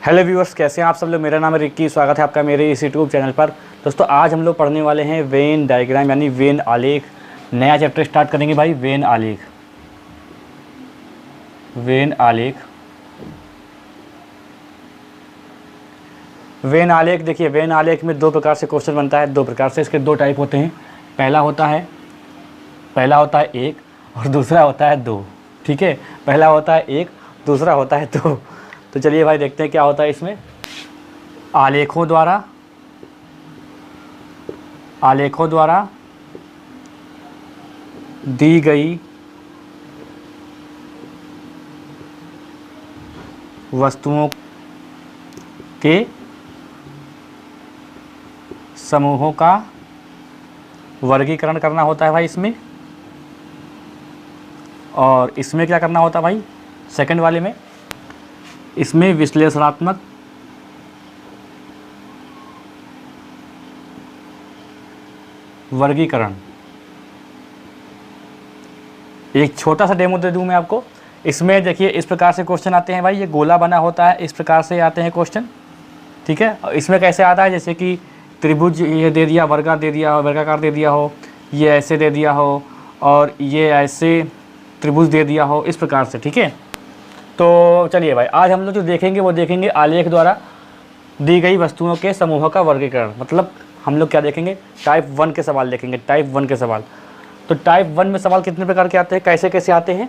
Hello viewers, कैसे हैं आप सब लोग। मेरा नाम है रिक्की। स्वागत है आपका मेरे इस यूट्यूब चैनल पर। दोस्तों, आज हम लोग पढ़ने वाले हैं वेन डायग्राम यानी वेन आलेख। नया चैप्टर स्टार्ट करेंगे भाई, वेन आलेख। वेन आलेख, वेन आलेख। देखिए, वेन आलेख में दो प्रकार से क्वेश्चन बनता है। दो प्रकार से, इसके दो टाइप होते हैं। पहला होता है एक और दूसरा होता है दो। ठीक है, पहला होता है एक, दूसरा होता है दो। तो चलिए भाई, देखते हैं क्या होता है इसमें। आलेखों द्वारा दी गई वस्तुओं के समूहों का वर्गीकरण करना होता है भाई इसमें। और इसमें क्या करना होता है भाई, सेकंड वाले में, इसमें विश्लेषणात्मक वर्गीकरण। एक छोटा सा डेमो दे दूं मैं आपको। इसमें देखिए, इस प्रकार से क्वेश्चन आते हैं भाई। ये गोला बना होता है, इस प्रकार से आते हैं क्वेश्चन। ठीक है, और इसमें कैसे आता है, जैसे कि त्रिभुज ये दे दिया, वर्गाकार दे दिया हो, ये ऐसे दे दिया हो, और ये ऐसे त्रिभुज दे दिया हो, इस प्रकार से। ठीक है, तो चलिए भाई, आज हम लोग जो देखेंगे वो देखेंगे आलेख द्वारा दी गई वस्तुओं के समूहों का वर्गीकरण। मतलब हम लोग क्या देखेंगे, टाइप 1 के सवाल देखेंगे। टाइप 1 के सवाल, तो टाइप 1 में सवाल कितने प्रकार के आते हैं, कैसे कैसे आते हैं,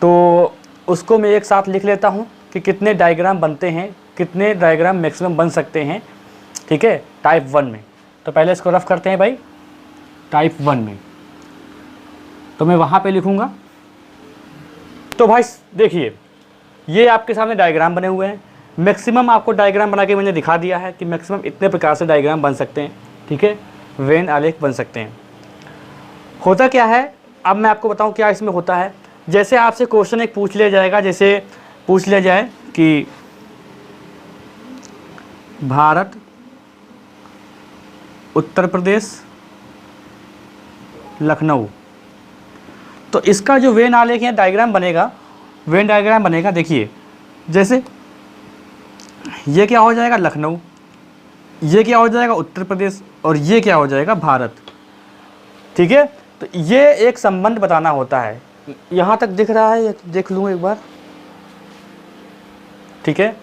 तो उसको मैं एक साथ लिख लेता हूँ कि कितने डायग्राम बनते हैं, कितने डायग्राम मैक्सिमम बन सकते हैं। ठीक है, टाइप 1 में। तो पहले इसको रफ करते हैं भाई। टाइप 1 में तो मैं वहाँ पे लिखूँगा। तो भाई देखिए, ये आपके सामने डायग्राम बने हुए हैं। मैक्सिमम आपको डायग्राम बना के मैंने दिखा दिया है कि मैक्सिमम इतने प्रकार से डायग्राम बन सकते हैं। ठीक है, वेन आलेख बन सकते हैं। होता क्या है, अब मैं आपको बताऊं क्या इसमें होता है। जैसे आपसे क्वेश्चन एक पूछ लिया जाएगा, जैसे पूछ लिया जाए कि भारत, उत्तर प्रदेश, लखनऊ। तो इसका जो वेन आलेख या डायग्राम बनेगा, वेन डायग्राम बनेगा। देखिए, जैसे ये क्या हो जाएगा, लखनऊ, ये क्या हो जाएगा, उत्तर प्रदेश, और ये क्या हो जाएगा, भारत। ठीक है, तो ये एक संबंध बताना होता है। यहाँ तक दिख रहा है, देख लूँ एक बार। ठीक है,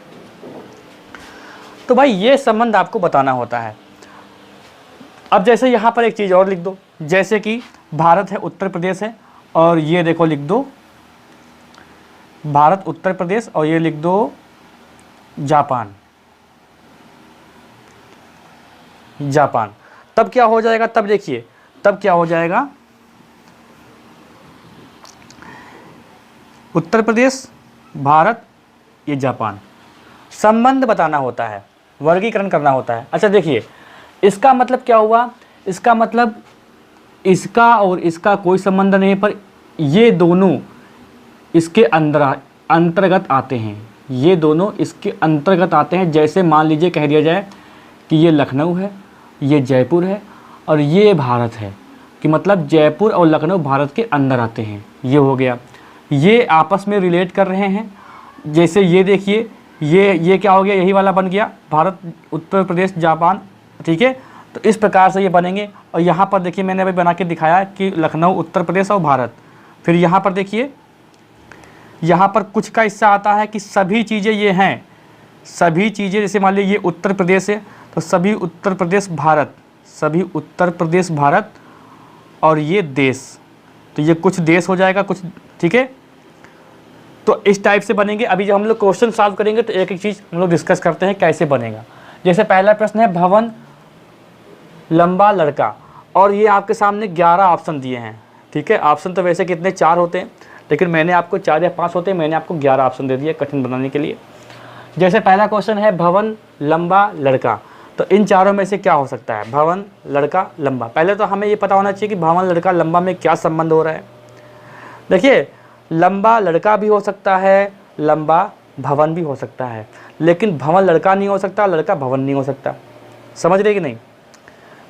तो भाई ये संबंध आपको बताना होता है। अब जैसे यहाँ पर एक चीज़ और लिख दो, जैसे कि भारत है, उत्तर प्रदेश है, और ये देखो लिख दो भारत, उत्तर प्रदेश, और ये लिख दो जापान। जापान, तब क्या हो जाएगा, तब देखिए, तब क्या हो जाएगा, उत्तर प्रदेश, भारत, ये जापान। संबंध बताना होता है, वर्गीकरण करना होता है। अच्छा देखिए, इसका मतलब क्या हुआ, इसका मतलब इसका और इसका कोई संबंध नहीं है, पर ये दोनों इसके अंतर्गत आते हैं। ये दोनों इसके अंतर्गत आते हैं। जैसे मान लीजिए कह दिया जाए कि ये लखनऊ है, ये जयपुर है, और ये भारत है, कि मतलब जयपुर और लखनऊ भारत के अंदर आते हैं। ये हो गया, ये आपस में रिलेट कर रहे हैं। जैसे ये देखिए, ये क्या हो गया, यही वाला बन गया, भारत, उत्तर प्रदेश, जापान। ठीक है, तो इस प्रकार से ये बनेंगे। और यहाँ पर देखिए, मैंने अभी बना के दिखाया कि लखनऊ, उत्तर प्रदेश और भारत। फिर यहाँ पर देखिए, यहाँ पर कुछ का हिस्सा आता है कि सभी चीज़ें ये हैं, सभी चीज़ें। जैसे मान लीजिए ये उत्तर प्रदेश है, तो सभी उत्तर प्रदेश भारत, सभी उत्तर प्रदेश भारत, और ये देश, तो ये कुछ देश हो जाएगा कुछ। ठीक है, तो इस टाइप से बनेंगे। अभी जब हम लोग क्वेश्चन सॉल्व करेंगे तो एक एक चीज़ हम लोग डिस्कस करते हैं कैसे बनेगा। जैसे पहला प्रश्न है, भवन, लंबा, लड़का, और ये आपके सामने 11 ऑप्शन दिए हैं। ठीक है, ऑप्शन तो वैसे कितने 4 होते हैं, लेकिन मैंने आपको 4 या 5 होते हैं, मैंने आपको 11 ऑप्शन दे दिए कठिन बनाने के लिए। जैसे पहला क्वेश्चन है, भवन, लंबा, लड़का, तो इन चारों में से क्या हो सकता है, भवन, लड़का, लंबा। पहले तो हमें ये पता होना चाहिए कि भवन, लड़का, लंबा में क्या संबंध हो रहा है। देखिए, लंबा लड़का भी हो सकता है, लंबा भवन भी हो सकता है, लेकिन भवन लड़का नहीं हो सकता, लड़का भवन नहीं हो सकता। समझ रहे कि नहीं,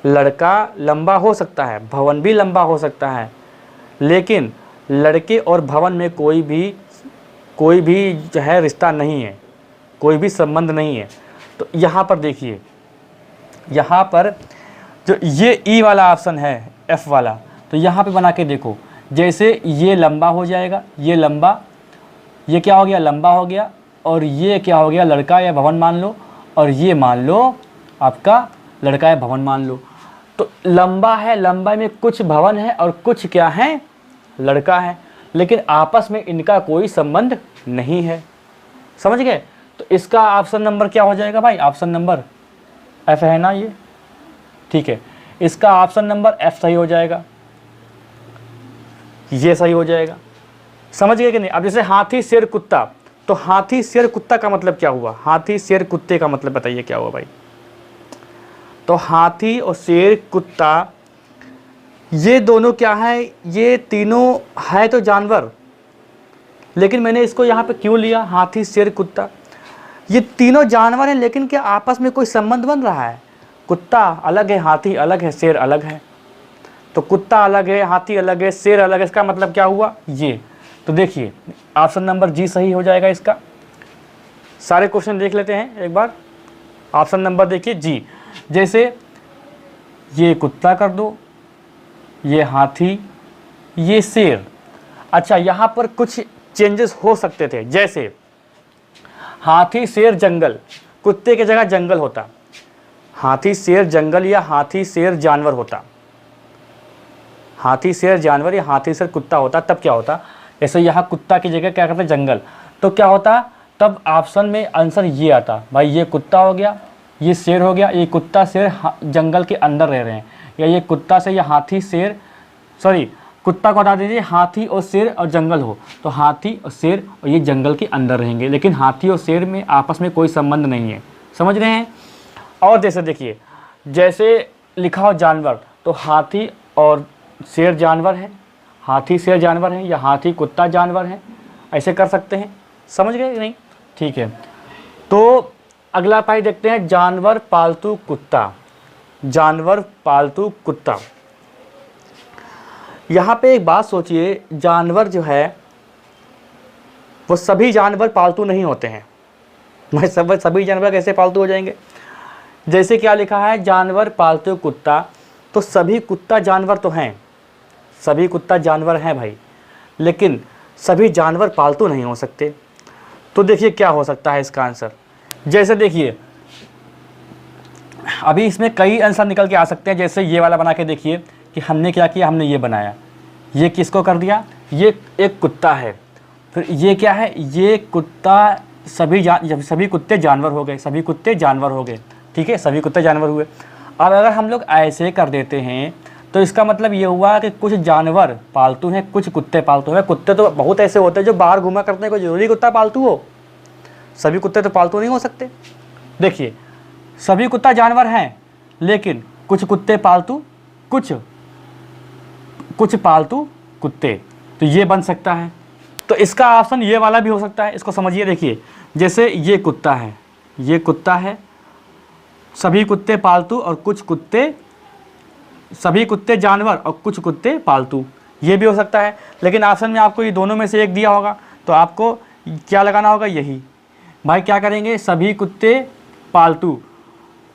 लड़का लंबा हो सकता है, भवन भी लंबा हो सकता है, लेकिन लड़के और भवन में कोई भी जो है रिश्ता नहीं है, कोई भी संबंध नहीं है। तो यहाँ पर देखिए, यहाँ पर जो ये ई वाला ऑप्शन है एफ वाला, तो यहाँ पे बना के देखो, जैसे ये लंबा हो जाएगा, ये लंबा, ये क्या हो गया, लंबा हो गया, और ये क्या हो गया, लड़का या भवन मान लो, और ये मान लो आपका लड़का या भवन मान लो। तो लंबा है, लंबा में कुछ भवन है और कुछ क्या है, लड़का है, लेकिन आपस में इनका कोई संबंध नहीं है। समझ गए? तो इसका ऑप्शन नंबर क्या हो जाएगा भाई, ऑप्शन नंबर एफ है ना ये, ठीक है, इसका ऑप्शन नंबर एफ सही हो जाएगा, ये सही हो जाएगा। समझ गए कि नहीं? अब जैसे हाथी शेर कुत्ता, तो हाथी शेर कुत्ता का मतलब क्या हुआ, हाथी शेर कुत्ते का मतलब बताइए क्या हुआ भाई। तो हाथी और शेर कुत्ता ये दोनों क्या है, ये तीनों है तो जानवर, लेकिन मैंने इसको यहाँ पे क्यों लिया, हाथी शेर कुत्ता, ये तीनों जानवर हैं, लेकिन क्या आपस में कोई संबंध बन रहा है? कुत्ता अलग है, हाथी अलग है, शेर अलग है। तो कुत्ता अलग है, हाथी अलग है, शेर अलग है, इसका मतलब क्या हुआ, ये। तो देखिए ऑप्शन नंबर जी सही हो जाएगा इसका। सारे क्वेश्चन देख लेते हैं एक बार। ऑप्शन नंबर देखिए जी, जैसे ये कुत्ता कर दो, ये हाथी, ये शेर। अच्छा, यहाँ पर कुछ चेंजेस हो सकते थे, जैसे हाथी शेर जंगल, कुत्ते की जगह जंगल होता, हाथी शेर जंगल या हाथी शेर जानवर होता, हाथी शेर जानवर या हाथी शेर कुत्ता होता, तब क्या होता, जैसे यहाँ कुत्ता की जगह क्या करते जंगल, तो क्या होता, तब ऑप्शन में आंसर ये आता भाई, ये कुत्ता हो गया, ये शेर हो गया, ये कुत्ता शेर जंगल के अंदर रह रहे हैं, या ये कुत्ता से या हाथी शेर, सॉरी कुत्ता को हटा दीजिए, हाथी और शेर और जंगल हो, तो हाथी और शेर और ये जंगल के अंदर रहेंगे, लेकिन हाथी और शेर में आपस में कोई संबंध नहीं है। समझ रहे हैं? और जैसे देखिए, जैसे लिखा हो जानवर, तो हाथी और शेर जानवर है, हाथी शेर जानवर है, या हाथी कुत्ता जानवर है, ऐसे कर सकते हैं। समझ गए नहीं? ठीक है, तो अगला पाई देखते हैं, जानवर पालतू कुत्ता, जानवर पालतू कुत्ता। यहाँ पे एक बात सोचिए, जानवर जो है वो सभी जानवर पालतू नहीं होते हैं। मैं सभी जानवर कैसे पालतू हो जाएंगे? जैसे क्या लिखा है, जानवर पालतू कुत्ता, तो सभी कुत्ता जानवर तो हैं, सभी कुत्ता जानवर हैं भाई, लेकिन सभी जानवर पालतू नहीं हो सकते। तो देखिए क्या हो सकता है इसका आंसर। जैसे देखिए, अभी इसमें कई आंसर निकल के आ सकते हैं। जैसे ये वाला बना के देखिए कि हमने क्या किया, हमने ये बनाया, ये किसको कर दिया, ये एक कुत्ता है, फिर ये क्या है, ये कुत्ता, सभी कुत्ते जानवर हो गए, सभी कुत्ते जानवर हो गए, ठीक है, सभी कुत्ते जानवर हुए। अब अगर हम लोग ऐसे कर देते हैं तो इसका मतलब ये हुआ कि कुछ जानवर पालतू हैं, कुछ कुत्ते पालतू हैं। कुत्ते तो बहुत ऐसे होते हैं जो बाहर घूमा करते हैं, कोई जरूरी कुत्ता पालतू हो, सभी कुत्ते तो पालतू नहीं हो सकते। देखिए सभी कुत्ता जानवर हैं, लेकिन कुछ कुत्ते पालतू, कुछ पालतू कुत्ते, तो ये बन सकता है। तो इसका ऑप्शन ये वाला भी हो सकता है। इसको समझिए, देखिए जैसे ये कुत्ता है, ये कुत्ता है, सभी कुत्ते पालतू और कुछ कुत्ते, सभी कुत्ते जानवर और कुछ कुत्ते पालतू, ये भी हो सकता है। लेकिन ऑप्शन में आपको ये दोनों में से एक दिया होगा, तो आपको क्या लगाना होगा, यही। भाई क्या करेंगे, सभी कुत्ते पालतू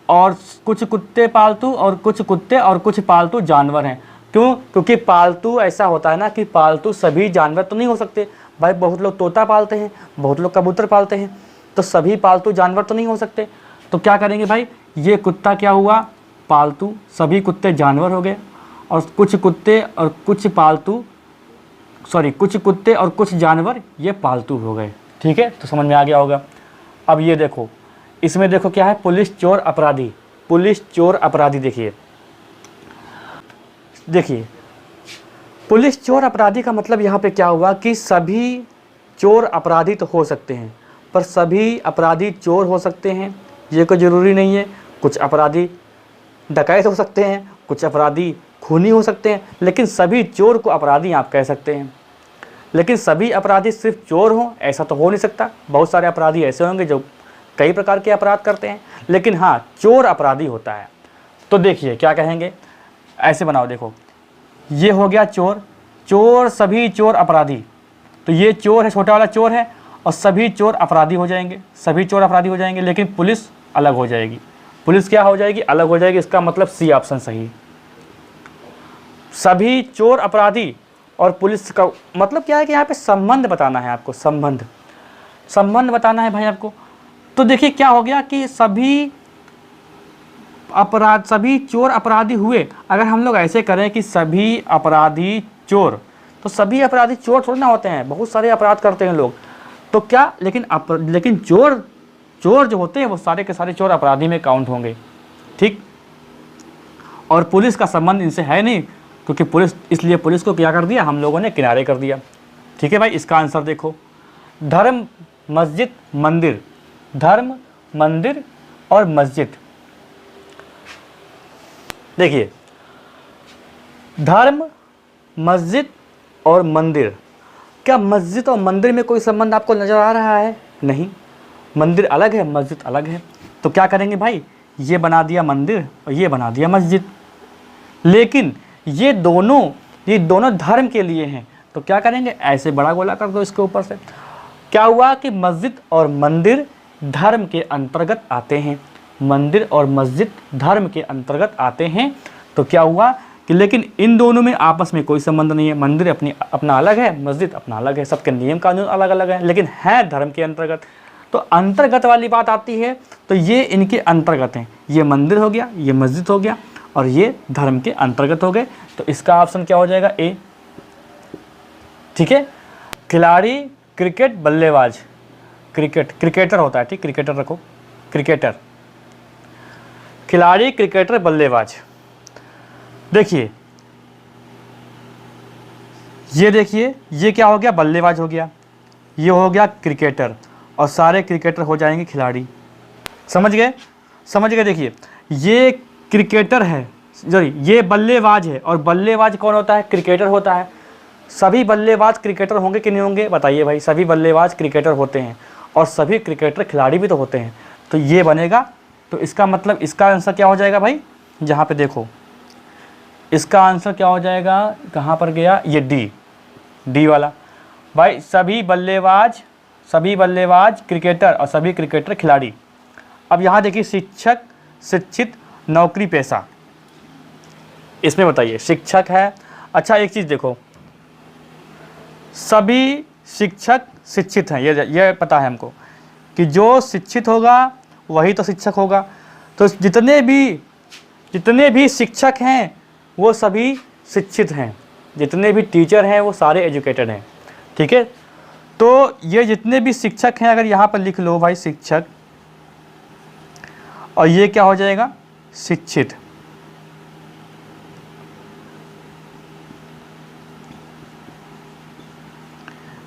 और कुछ कुत्ते पालतू और कुछ कुत्ते और कुछ पालतू जानवर हैं। क्यों? क्योंकि पालतू ऐसा होता है ना कि पालतू सभी जानवर तो नहीं हो सकते भाई, बहुत लोग तोता पालते हैं, बहुत लोग कबूतर पालते हैं, तो सभी पालतू जानवर तो नहीं हो सकते। तो क्या करेंगे भाई, ये कुत्ता क्या हुआ, पालतू, सभी कुत्ते जानवर हो गए, और कुछ कुत्ते और कुछ पालतू, सॉरी कुछ कुत्ते और कुछ जानवर ये पालतू हो गए। ठीक है, तो समझ में आ गया होगा। अब ये देखो, इसमें देखो क्या है, पुलिस चोर अपराधी, पुलिस चोर अपराधी। देखिए पुलिस चोर अपराधी का मतलब यहाँ पे क्या हुआ कि सभी चोर अपराधी तो हो सकते हैं, पर सभी अपराधी चोर हो सकते हैं ये कोई ज़रूरी नहीं है। कुछ अपराधी डकैत हो सकते हैं, कुछ अपराधी खूनी हो सकते हैं, लेकिन सभी चोर को अपराधी आप कह सकते हैं। लेकिन सभी अपराधी सिर्फ चोर हों ऐसा तो हो नहीं सकता। बहुत सारे अपराधी ऐसे होंगे जो कई प्रकार के अपराध करते हैं, लेकिन हाँ चोर अपराधी होता है। तो देखिए क्या कहेंगे, ऐसे बनाओ, देखो ये हो गया चोर, चोर सभी चोर अपराधी, तो ये चोर है, छोटा वाला चोर है, और सभी चोर अपराधी हो जाएंगे, सभी चोर अपराधी हो जाएंगे, लेकिन पुलिस अलग हो जाएगी। पुलिस क्या हो जाएगी? अलग हो जाएगी। इसका मतलब सी ऑप्शन सही। सभी चोर अपराधी और पुलिस का मतलब क्या है कि यहाँ पे संबंध बताना है आपको, संबंध बताना है भाई आपको। तो देखिए क्या हो गया कि सभी चोर अपराधी हुए। अगर हम लोग ऐसे करें कि सभी अपराधी चोर, तो सभी अपराधी चोर थोड़ी ना होते हैं, बहुत सारे अपराध करते हैं लोग। तो क्या लेकिन चोर जो होते हैं वो सारे के सारे चोर अपराधी में काउंट होंगे, ठीक। और पुलिस का संबंध इनसे है नहीं, क्योंकि इसलिए पुलिस को क्या कर दिया हम लोगों ने? किनारे कर दिया। ठीक है भाई, इसका आंसर देखो, धर्म, मस्जिद, मंदिर। धर्म, मंदिर और मस्जिद। देखिए, धर्म, मस्जिद और मंदिर। क्या मस्जिद और मंदिर में कोई संबंध आपको नज़र आ रहा है? नहीं, मंदिर अलग है, मस्जिद अलग है। तो क्या करेंगे भाई? ये बना दिया मंदिर और ये बना दिया मस्जिद। लेकिन ये दोनों धर्म के लिए हैं, तो क्या करेंगे? ऐसे बड़ा गोला कर दो इसके ऊपर से। क्या हुआ कि मस्जिद और मंदिर धर्म के अंतर्गत आते हैं, मंदिर और मस्जिद धर्म के अंतर्गत आते हैं। तो क्या हुआ कि लेकिन इन दोनों में आपस में कोई संबंध नहीं है। मंदिर अपना अलग है, मस्जिद अपना अलग है, सबके नियम कानून अलग अलग है, लेकिन है धर्म के अंतर्गत। तो अंतर्गत वाली बात आती है, तो ये इनके अंतर्गत हैं। ये मंदिर हो गया, ये मस्जिद हो गया और ये धर्म के अंतर्गत हो गए। तो इसका ऑप्शन क्या हो जाएगा? ए। ठीक है। खिलाड़ी, क्रिकेट, बल्लेबाज। क्रिकेटर होता है, ठीक, क्रिकेटर रखो, क्रिकेटर, खिलाड़ी, क्रिकेटर, बल्लेबाज। देखिए, ये क्या हो गया? बल्लेबाज हो गया, ये हो गया क्रिकेटर, और सारे क्रिकेटर हो जाएंगे खिलाड़ी। समझ गए? देखिए, ये क्रिकेटर है, सॉरी, ये बल्लेबाज है, और बल्लेबाज कौन होता है? क्रिकेटर होता है। सभी बल्लेबाज क्रिकेटर होंगे कि नहीं होंगे? बताइए भाई। सभी बल्लेबाज क्रिकेटर होते हैं और सभी क्रिकेटर खिलाड़ी भी तो होते हैं। तो ये बनेगा। तो इसका मतलब इसका आंसर क्या हो जाएगा भाई? जहाँ पे देखो, इसका आंसर क्या हो जाएगा? कहाँ पर गया? ये डी वाला भाई। सभी बल्लेबाज क्रिकेटर और सभी क्रिकेटर खिलाड़ी। अब यहाँ देखिए, शिक्षक, शिक्षित, नौकरी, पेशा। इसमें बताइए, शिक्षक है। अच्छा, एक चीज़ देखो, सभी शिक्षक शिक्षित हैं, ये पता है हमको कि जो शिक्षित होगा वही तो शिक्षक होगा। तो जितने भी शिक्षक हैं वो सभी शिक्षित हैं, जितने भी टीचर हैं वो सारे एजुकेटेड हैं। ठीक है। तो ये जितने भी शिक्षक हैं, अगर यहाँ पर लिख लो भाई शिक्षक, और ये क्या हो जाएगा? शिक्षित।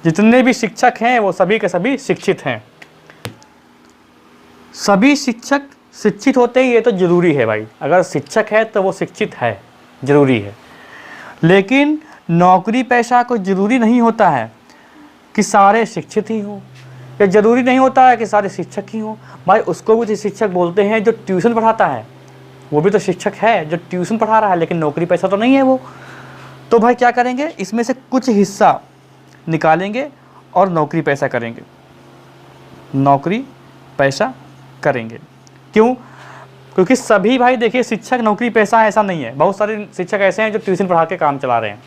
जितने भी शिक्षक हैं वो सभी के सभी शिक्षित हैं। सभी शिक्षक शिक्षित होते हैं, ये तो जरूरी है भाई। अगर शिक्षक है तो वो शिक्षित है, जरूरी है। लेकिन नौकरी पेशा को जरूरी नहीं होता है कि सारे शिक्षित ही हों, या ज़रूरी नहीं होता है कि सारे शिक्षक ही हों। भाई, उसको भी तो शिक्षक बोलते हैं जो ट्यूशन पढ़ाता है, वो भी तो शिक्षक है जो ट्यूशन पढ़ा रहा है, लेकिन नौकरी पैसा तो नहीं है वो। तो भाई क्या करेंगे? इसमें से कुछ हिस्सा निकालेंगे और नौकरी पैसा करेंगे, नौकरी पैसा करेंगे। क्यों? क्योंकि सभी भाई देखिए, शिक्षक नौकरी पैसा ऐसा नहीं है। बहुत सारे शिक्षक ऐसे हैं जो ट्यूशन पढ़ा के काम चला रहे हैं,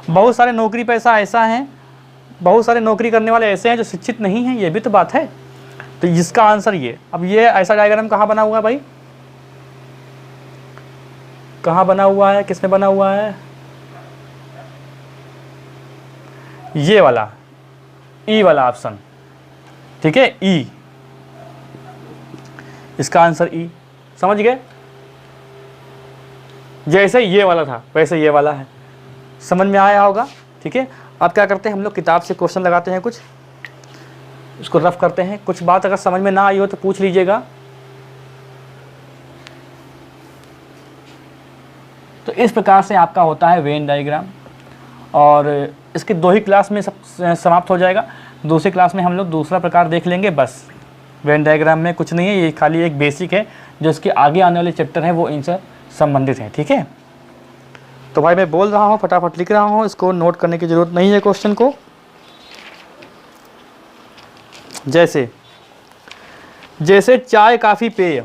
बहुत सारे नौकरी पैसा ऐसा हैं, बहुत सारे नौकरी करने वाले ऐसे हैं जो शिक्षित नहीं हैं, ये भी तो बात है। तो इसका आंसर ये। अब ये ऐसा डायग्राम कहाँ बना हुआ है भाई? कहाँ बना हुआ है? किसने बना हुआ है? ये वाला, ई वाला ऑप्शन। ठीक है, ई। इसका आंसर ई। समझ गए? जैसे ये वाला था वैसे ये वाला है। समझ में आया होगा? ठीक है। अब क्या करते हैं हम लोग? किताब से क्वेश्चन लगाते हैं, कुछ उसको रफ करते हैं। कुछ बात अगर समझ में ना आई हो तो पूछ लीजिएगा। तो इस प्रकार से आपका होता है वेन डायग्राम, और इसके 2 ही क्लास में सब समाप्त हो जाएगा। दूसरी क्लास में हम लोग दूसरा प्रकार देख लेंगे। बस वेन डायग्राम में कुछ नहीं है, ये खाली एक बेसिक है, जो इसके आगे आने वाले चैप्टर हैं वो इनसे संबंधित हैं। ठीक है। तो भाई मैं बोल रहा हूँ, फटाफट लिख रहा हूँ, इसको नोट करने की ज़रूरत नहीं है क्वेश्चन को। जैसे जैसे चाय काफ़ी पेय,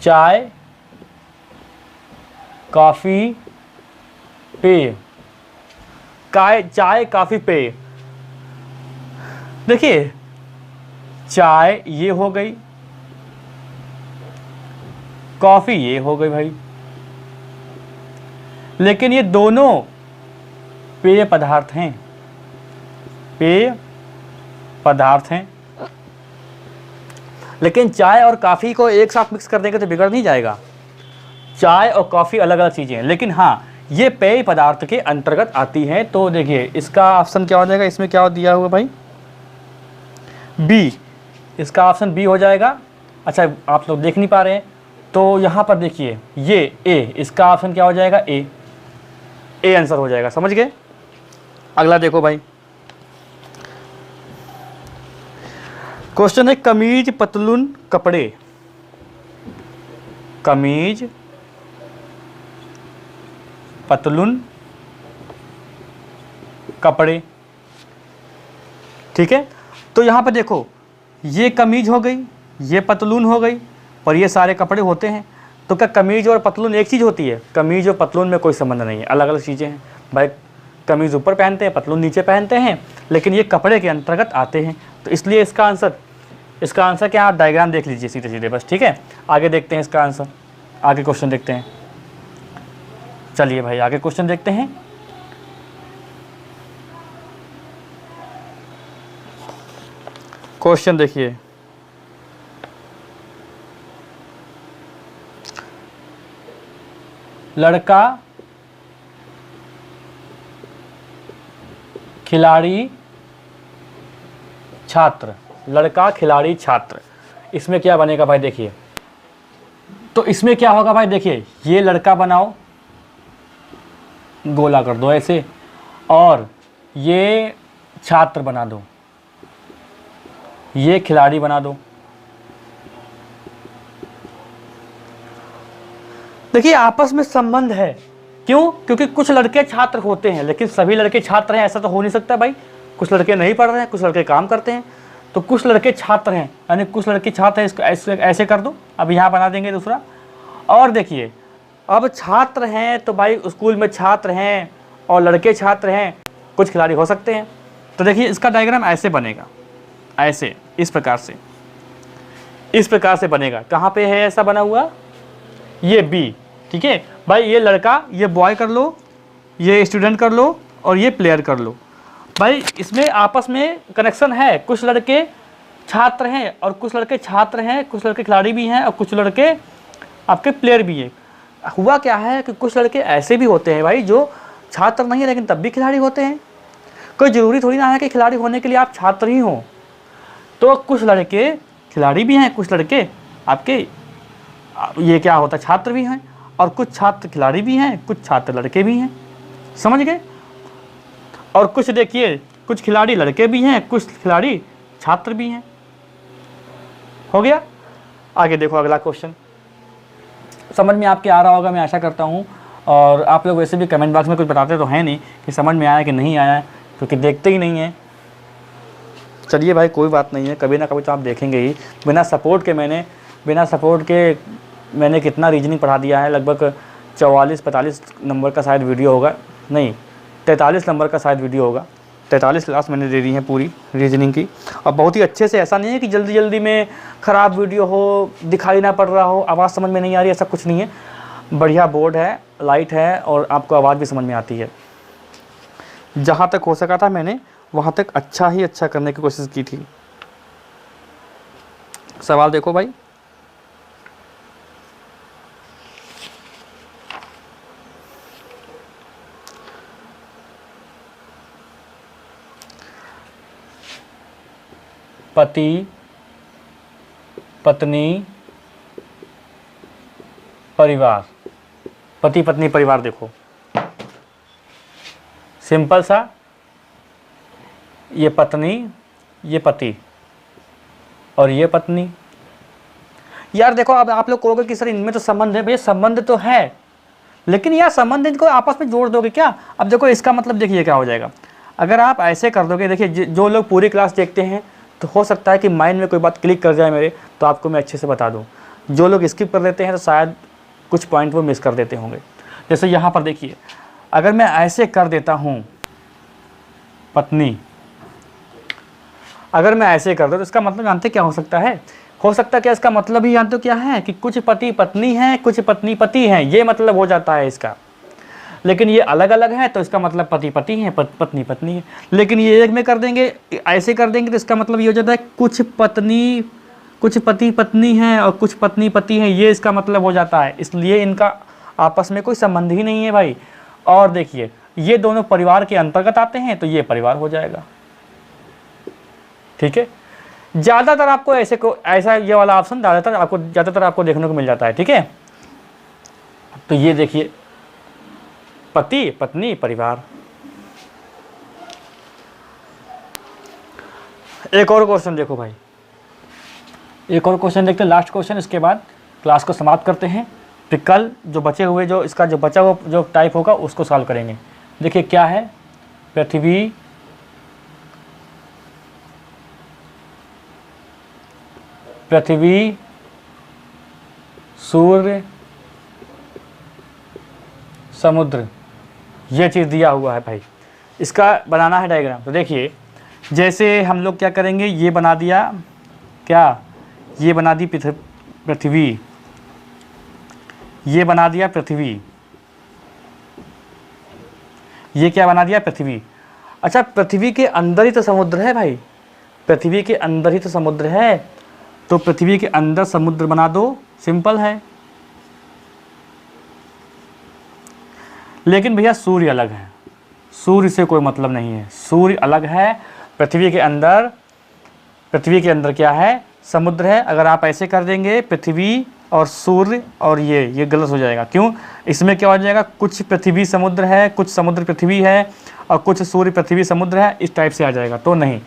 चाय काफ़ी पेय, चाय काफ़ी पेय। देखिए चाय ये हो गई, कॉफ़ी ये हो गई भाई, लेकिन ये दोनों पेय पदार्थ हैं, पेय पदार्थ हैं। लेकिन चाय और काफ़ी को एक साथ मिक्स कर देंगे तो बिगड़ नहीं जाएगा। चाय और कॉफ़ी अलग अलग चीज़ें हैं, लेकिन हाँ ये पेय पदार्थ के अंतर्गत आती है। तो देखिए इसका ऑप्शन क्या हो जाएगा, इसमें क्या दिया हुआ भाई, बी, इसका ऑप्शन बी हो जाएगा। अच्छा आप लोग देख नहीं पा रहे हैं तो यहाँ पर देखिए ये ए, इसका ऑप्शन क्या हो जाएगा, ए आंसर हो जाएगा, समझ गए। अगला देखो भाई, क्वेश्चन है कमीज पतलून कपड़े, कमीज पतलून कपड़े, ठीक है। तो यहाँ पर देखो ये कमीज हो गई, ये पतलून हो गई, और ये सारे कपड़े होते हैं। तो क्या कमीज और पतलून एक चीज़ होती है? कमीज और पतलून में कोई संबंध नहीं है, अलग अलग चीज़ें हैं भाई। कमीज ऊपर पहनते हैं, पतलून नीचे पहनते हैं, लेकिन ये कपड़े के अंतर्गत आते हैं। तो इसलिए इसका आंसर क्या, आप डायग्राम देख लीजिए सीधे सीधे बस, ठीक है। आगे देखते हैं इसका आंसर, आगे क्वेश्चन देखते हैं। चलिए भाई आगे क्वेश्चन देखते हैं। क्वेश्चन देखिए, लड़का खिलाड़ी छात्र, लड़का खिलाड़ी छात्र, इसमें क्या बनेगा भाई देखिए। तो इसमें क्या होगा भाई देखिए, ये लड़का बनाओ, गोला कर दो ऐसे, और ये छात्र बना दो, ये खिलाड़ी बना दो। देखिए आपस में संबंध है, क्यों? क्योंकि कुछ लड़के छात्र होते हैं, लेकिन सभी लड़के छात्र हैं ऐसा तो हो नहीं सकता भाई। कुछ लड़के नहीं पढ़ रहे हैं, कुछ लड़के काम करते हैं, तो कुछ लड़के छात्र हैं, यानी कुछ लड़के छात्र हैं। इसको ऐसे कर दो, अब यहाँ बना देंगे दूसरा। और देखिए अब छात्र हैं तो भाई स्कूल में छात्र हैं और लड़के छात्र हैं, कुछ खिलाड़ी हो सकते हैं। तो देखिए इसका डायग्राम ऐसे बनेगा, ऐसे इस प्रकार से बनेगा। कहाँ पे है ऐसा बना हुआ? ये बी, ठीक है भाई। ये लड़का, ये बॉय कर लो, ये स्टूडेंट कर लो, और ये प्लेयर कर लो भाई। इसमें आपस में कनेक्शन है, कुछ लड़के छात्र हैं और कुछ लड़के छात्र हैं, कुछ लड़के खिलाड़ी भी हैं और कुछ लड़के आपके प्लेयर भी हैं। हुआ क्या है कि कुछ लड़के ऐसे भी होते हैं भाई जो छात्र नहीं है लेकिन तब भी खिलाड़ी होते हैं। कोई ज़रूरी थोड़ी ना है कि खिलाड़ी होने के लिए आप छात्र ही हो। तो कुछ लड़के खिलाड़ी भी हैं, कुछ लड़के आपके ये क्या होता है, छात्र भी हैं, और कुछ छात्र खिलाड़ी भी हैं, कुछ छात्र लड़के भी हैं, समझ गए। और कुछ देखिए, कुछ खिलाड़ी लड़के भी हैं, कुछ खिलाड़ी छात्र भी हैं। हो गया। आगे देखो अगला क्वेश्चन, समझ में आपके आ रहा होगा मैं आशा करता हूँ। और आप लोग वैसे भी कमेंट बॉक्स में कुछ बताते तो हैं नहीं कि समझ में आया कि नहीं आया, क्योंकि देखते ही नहीं हैं। चलिए भाई कोई बात नहीं है, कभी ना कभी तो आप देखेंगे ही। बिना सपोर्ट के मैंने कितना रीजनिंग पढ़ा दिया है, लगभग 44-45 नंबर का शायद वीडियो होगा, नहीं 43 नंबर का शायद वीडियो होगा। 43 क्लास मैंने दे दी है पूरी रीजनिंग की, और बहुत ही अच्छे से। ऐसा नहीं है कि जल्दी जल्दी में ख़राब वीडियो हो, दिखाई ना पड़ रहा हो, आवाज़ समझ में नहीं आ रही, ऐसा कुछ नहीं है। बढ़िया बोर्ड है, लाइट है, और आपको आवाज़ भी समझ में आती है। जहाँ तक हो सका था मैंने वहाँ तक अच्छा करने की कोशिश की थी। सवाल देखो भाई, पति पत्नी परिवार, पति पत्नी परिवार देखो सिंपल सा, ये पत्नी, ये पति और ये पत्नी। यार देखो अब आप लोग कहोगे कि सर इनमें तो संबंध है। भैया संबंध तो है, लेकिन यार संबंध इनको आपस में जोड़ दोगे क्या? अब देखो इसका मतलब देखिए क्या हो जाएगा। अगर आप ऐसे कर दोगे, देखिए जो लोग पूरी क्लास देखते हैं तो हो सकता है कि माइंड में कोई बात क्लिक कर जाए मेरे, तो आपको मैं अच्छे से बता दूँ। जो लोग स्किप कर देते हैं तो शायद कुछ पॉइंट वो मिस कर देते होंगे। जैसे यहाँ पर देखिए, अगर मैं ऐसे कर देता हूँ पत्नी, अगर मैं ऐसे कर दूँ तो इसका मतलब जानते क्या हो सकता है? हो सकता है क्या इसका मतलब ही जानते हो क्या है कि कुछ पति पत्नी हैं, कुछ पत्नी पति हैं, ये मतलब हो जाता है इसका। लेकिन ये अलग अलग है तो इसका मतलब पति पति है, पत्नी पत्नी है। लेकिन ये एक में कर देंगे, ऐसे कर देंगे तो इसका मतलब ये हो जाता है कुछ पति पत्नी हैं और कुछ पत्नी पति हैं, ये इसका मतलब हो जाता है। इसलिए इनका आपस में कोई संबंध ही नहीं है भाई। और देखिए ये दोनों परिवार के अंतर्गत आते हैं तो ये परिवार हो जाएगा। ठीक है, ज़्यादातर आपको ऐसा ये वाला ऑप्शन ज़्यादातर आपको देखने को मिल जाता है। ठीक है, तो ये देखिए पति पत्नी परिवार। एक और क्वेश्चन देखो भाई, एक और क्वेश्चन देखते हैं, लास्ट क्वेश्चन, इसके बाद क्लास को समाप्त करते हैं। फिर कल जो बचे हुए इसका जो बचा हुआ जो टाइप होगा उसको सॉल्व करेंगे। देखिए क्या है, पृथ्वी सूर्य समुद्र, ये चीज़ दिया हुआ है भाई। इसका बनाना है डायग्राम। तो देखिए जैसे हम लोग क्या करेंगे, ये बना दिया क्या, ये बना दी पृथ्वी, ये बना दिया पृथ्वी, ये क्या बना दिया पृथ्वी। अच्छा पृथ्वी के अंदर ही तो समुद्र है भाई, पृथ्वी के अंदर ही तो समुद्र है, तो पृथ्वी के अंदर समुद्र बना दो, सिंपल है। लेकिन भैया सूर्य अलग है, सूर्य से कोई मतलब नहीं है, सूर्य अलग है। पृथ्वी के अंदर क्या है, समुद्र है। अगर आप ऐसे कर देंगे पृथ्वी और सूर्य और ये गलत हो जाएगा। क्यों? इसमें क्या हो जाएगा, कुछ पृथ्वी समुद्र है, कुछ समुद्र पृथ्वी है और कुछ सूर्य पृथ्वी समुद्र है, इस टाइप से आ जाएगा। तो नहीं,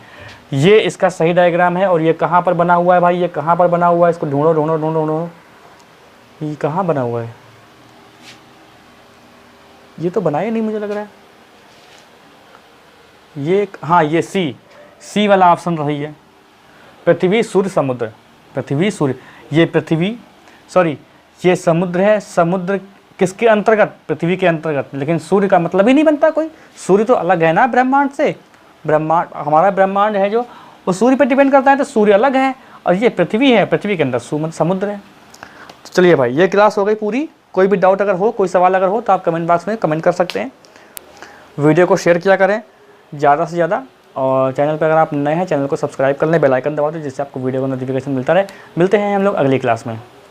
ये इसका सही डायग्राम है। और ये कहाँ पर बना हुआ है भाई, ये कहाँ पर बना हुआ है, इसको ढूंढो ढूंढो ढूंढो ढूंढो, ये कहाँ बना हुआ है, ये तो बना ही नहीं मुझे लग रहा है। ये हाँ, ये सी वाला ऑप्शन रही है, पृथ्वी सूर्य समुद्र, पृथ्वी सूर्य, ये पृथ्वी सॉरी ये समुद्र है। समुद्र किसके अंतर्गत, पृथ्वी के अंतर्गत। लेकिन सूर्य का मतलब ही नहीं बनता कोई, सूर्य तो अलग है ना ब्रह्मांड से। ब्रह्मांड, हमारा ब्रह्मांड है जो, वो सूर्य पर डिपेंड करता है, तो सूर्य अलग है और ये पृथ्वी है, पृथ्वी के अंदर समुद्र है। तो चलिए भाई, ये क्लास हो गई पूरी। कोई भी डाउट अगर हो, कोई सवाल अगर हो तो आप कमेंट बॉक्स में कमेंट कर सकते हैं। वीडियो को शेयर किया करें ज़्यादा से ज़्यादा, और चैनल पर अगर आप नए हैं चैनल को सब्सक्राइब कर लें, बेल आइकन दबा दें, जिससे आपको वीडियो का नोटिफिकेशन मिलता रहे। मिलते हैं हम लोग अगली क्लास में।